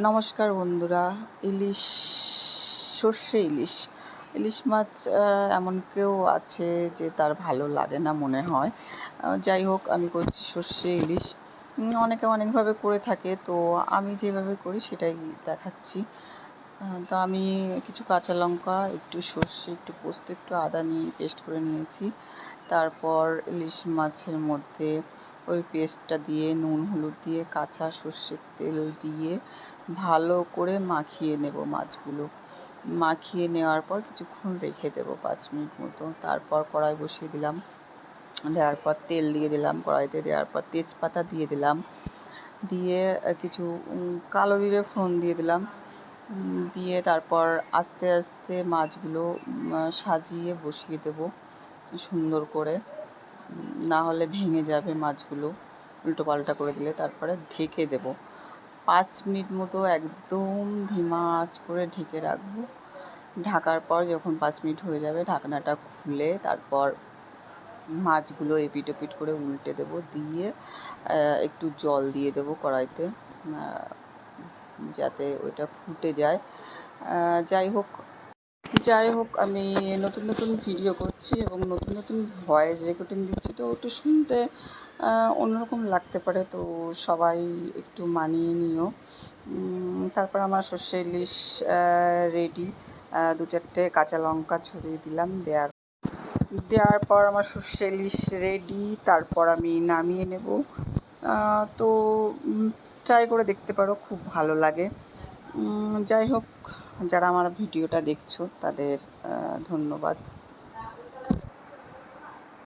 নমস্কার বন্ধুরা। ইলিশ, সর্ষে ইলিশ, ইলিশ মাছ এমন কেউ আছে যে তার ভালো লাগে না মনে হয়। যাই হোক, আমি করছি সর্ষে ইলিশ। অনেকে অনেকভাবে করে থাকে, তো আমি যেভাবে করি সেটাই দেখাচ্ছি। তো আমি কিছু কাঁচা লঙ্কা, একটু সর্ষে, একটু পোস্ত, একটু আদা নিয়ে পেস্ট করে নিয়েছি। তারপর ইলিশ মাছের মধ্যে ওই পেস্টটা দিয়ে নুন হলুদ দিয়ে কাঁচা সর্ষের তেল দিয়ে ভালো করে মাখিয়ে নেব মাছগুলো। মাখিয়ে নেওয়ার পর কিছুক্ষণ রেখে দেবো 5 মিনিট মতো। তারপর কড়াই বসিয়ে দিলাম, দেওয়ার পর তেল দিয়ে দিলাম কড়াইতে, দেওয়ার পর তেজপাতা দিয়ে দিলাম, দিয়ে কিছু কালো জিরে ফোড়ন দিয়ে দিলাম, দিয়ে তারপর আস্তে আস্তে মাছগুলো সাজিয়ে বসিয়ে দেব সুন্দর করে, না হলে ভেঙে যাবে মাছগুলো উল্টো পাল্টা করে দিলে। তারপরে ঢেকে দেব 5 মিনিট মতো, একদম ধিমা আঁচ করে ঢেকে রাখবো। ঢাকার পর যখন 5 মিনিট হয়ে যাবে, ঢাকনাটা খুলে তারপর মাছগুলো এপিট ওপিট করে উল্টে দেব, দিয়ে একটু জল দিয়ে দেবো কড়াইতে, যাতে ওইটা ফুটে যায়। যাই হোক, আমি নতুন নতুন ভিডিও করছি এবং নতুন নতুন ভয়েস রেকর্ডিং দিচ্ছি, তো একটু শুনতে অন্যরকম লাগতে পারে, তো সবাই একটু মানিয়ে নিও। তারপর আমার সর্ষে ইলিশ রেডি। 2-4টে কাঁচা লঙ্কা ছড়িয়ে দিলাম, দেওয়ার পর আমার সর্ষে ইলিশ রেডি। তারপর আমি নামিয়ে নেব। তো ট্রাই করে দেখতে পারো, খুব ভালো লাগে। যাই হোক, যারা আমার ভিডিওটা দেখছো তাদের ধন্যবাদ।